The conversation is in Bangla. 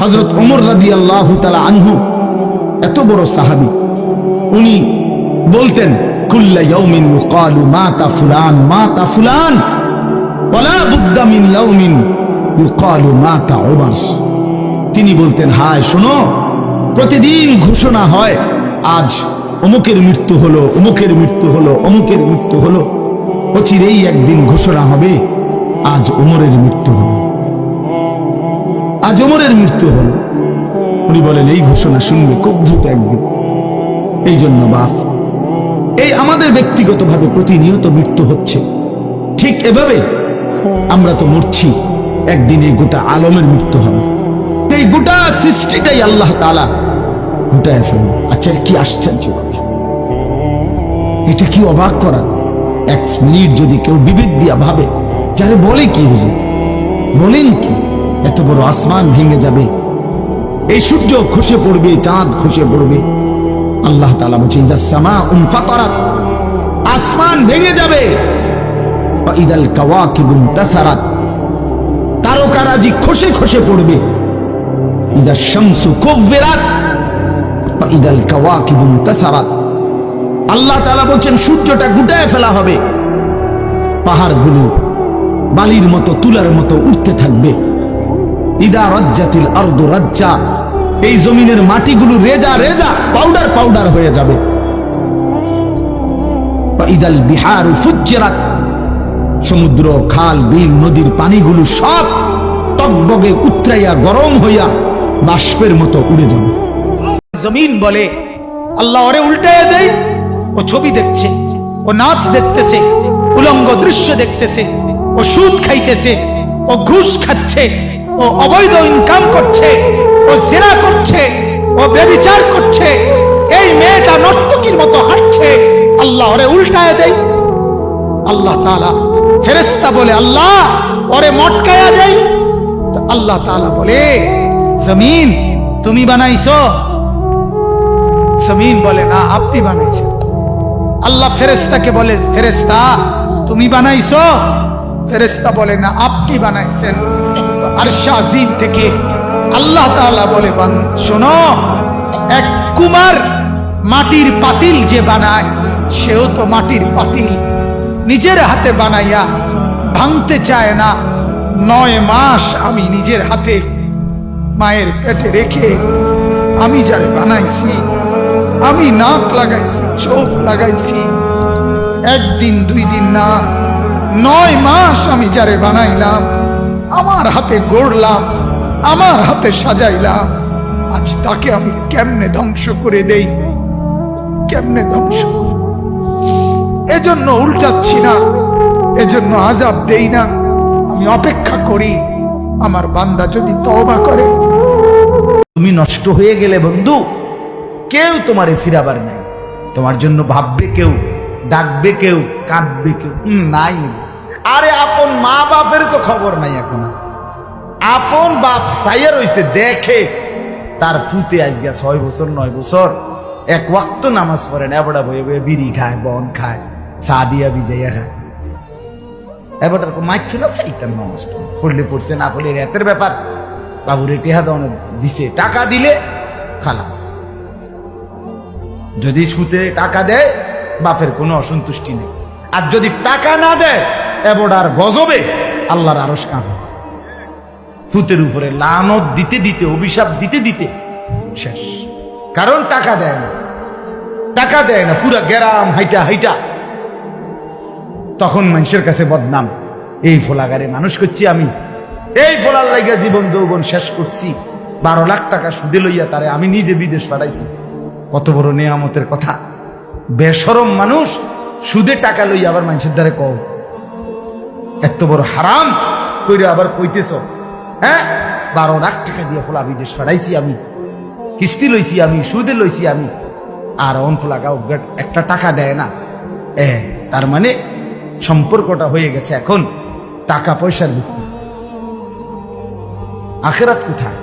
হযরত ওমর রাদিয়াল্লাহু তাআলা আনহু এত বড় সাহাবী, উনি বলতেন কুল্লা ইয়াউমিন ইউকালু মাতা ফুলান মাতা ফুলান ওয়ালা বুদ্দা মিন ইয়াউমিন ইউকালু মাতা উমর। তিনি বলতেন, হায় শোনো, প্রতিদিন ঘোষণা হয় আজ অমুকের মৃত্যু হলো, অমুকের মৃত্যু হলো, অমুকের মৃত্যু হলো। অচিরেই একদিন ঘোষণা হবে আজ ওমরের মৃত্যু হলো, আজ ওমরের মৃত্যু হলো। উনি বলেন এই ঘোষণা শুনবে খুব দ্রুত একদিন। এই জন্য বাপ, এই আমাদের ব্যক্তিগতভাবে প্রতিনিয়ত মৃত্যু হচ্ছে, ঠিক এভাবে আমরা তো মরছি, একদিন এই গোটা আলমের মৃত্যু হবে। এই গোটা সৃষ্টিটাই আল্লাহ তাআলা গোটায় ফেলবে। আচ্ছা, কি আশ্চর্য কথা, এটা কি অবাক করা। এক মিনিট যদি কেউ বিবেক দিয়া ভাবে, যারে বলে কি হুজুর, বলেন কি, এত বড় আসমান ভেঙে যাবে, এই সূর্য খসে পড়বে, চাঁদ খসে পড়বে। আল্লাহ তাআলা বলছে ইযা সামাউন ফাতারাত, আসমান ভেঙে যাবে। ওয়া ইদাল কাওয়াকিবুন তাসারাত, তারকারাজি খসে খসে পড়বে। ইযা শামসু কুব্বিরাত ওয়া ইদাল কাওয়াকিবুন তাসারাত। আল্লাহ তাআলা বলছেন সূর্যটা গুটায় ফেলা হবে, পাহাড়গুলো বালির মতো তুলার মতো উঠতে থাকবে। ইদা রাজ্জাতিল আরদু রাজ্জা, এই জমিনের মাটিগুলো রেজা রেজা পাউডার পাউডার হয়ে যাবে। ইদাল বিহারু ফুজ্জিরাত, সমুদ্র খাল বিল নদীর পানিগুলো সব টকবগে উতরাইয়া গরম হইয়া বাষ্পের মতো উড়ে যাবে। জমিন বলে আল্লাহ ওরে উল্টায় দেয়, ও ছবি দেখছে, ও নাচ দেখতেছে, উলঙ্গ দৃশ্য দেখতেছে, ও সুদ খাইতেছে, ও ঘুষ খাচ্ছে, ও অবৈধ ইনকাম করছে, ও জিনা করছে, ও ব্যভিচার করছে। এই মেয়েটা নর্তকীর মতো হাঁটছে, আল্লাহ ওরে উল্টায় দেয়। আল্লাহ তাআলা ফেরেশতা বলে আল্লাহ ওরে মটকায়া দেয়। তো আল্লাহ তাআলা বলে জমিন তুমি বানাইছো? জমিন বলে না, আপনি বানাইছেন। আল্লাহ ফেরেশতাকে বলে ফেরেশতা তুমি বানাইছো? ফেরেশতা বলে না, আপনি বানাইছেন। তো আরশে আজিম থেকে আল্লাহ তাআলা বলে শোনো, এক কুমার মাটির পাতিল যে বানায়, সেও তো মাটির পাতিল নিজের হাতে বানাইয়া ভাঙতে চায় না। 9 মাস আমি নিজের হাতে মায়ের পেটে রেখে আমি যারে বানাইছি, আমি নাক লাগাইছি, চোখ লাগাইছি, একদিন 2 দিন না, 9 মাস আমি যারে বানাইলাম, আমার হাতে গড়লাম, আমার হাতে সাজাইলাম, আজ তাকে আমি কেমনে ধ্বংস করে দেই, কেমনে ধ্বংস। এজন্য উল্টাচ্ছি না, এজন্য আযাব দেই না, আমি অপেক্ষা করি আমার বান্দা যদি তওবা করে। তুমি নষ্ট হয়ে গেলে বন্ধু, কেউ তোমারে ফিরাবার নাই। তোমার জন্য ভাববে কেউ, ডাকবে কেউ, কাঁদবে কেউ নাই। আরে আপন মা বাপের তো খবর নাই এখন। আপন বাপ সাইয়া রইছে, দেখে তার ফুতে আজকে 6 বছর 9 বছর এক ওয়াক্ত নামাজ পড়ে না, এবড়া বয়ে বয়ে বিড়ি খায়, বন খায়, চা দিয়া ভিজাইয়া খায়। এবারটার মারছিল সেইটার নামাজ পড়লে পড়ছে, না পড়লে রাতের ব্যাপার। বাবুরে টেহা দাও দিছে, টাকা দিলে খালাস। যদি সুতে টাকা দেয় বাপের কোনো অসন্তুষ্টি নেই, আর যদি টাকা না দেয় এবড়ার গজবে আল্লাহর আরশ কাঁপে। ফুতের উপরে লানত দিতে দিতে, অভিশাপ দিতে দিতে শেষ। কারণ টাকা দেয় না, টাকা দেয় না, পুরা গ্রাম হাইটা হাইটা তখন মানুষের কাছে বদনাম। এই ফোলাগারে মানুষ করছি আমি, এই ফোলার লাগিয়া জীবন যৌবন শেষ করছি, 12 লাখ টাকা সুদে লইয়া তারে আমি নিজে বিদেশ পাঠাইছি। কত বড় নিয়ামতের কথা। বেশরম মানুষ সুদে টাকা লইয়া আবার মানুষের দ্বারে কও, এত বড় হারাম কইরা আবার কইতেছ। হ্যাঁ, 12 লাখ টাকা দিয়ে ফোলা বিদেশ পাঠাইছি আমি, কিস্তি লইছি আমি, সুদে লইছি আমি, আর অন ফোলা গাও একটা টাকা দেয় না। তার মানে সম্পর্কটা হয়ে গেছে এখন টাকা পয়সার ভিত্তি। আখিরাত কোথায়?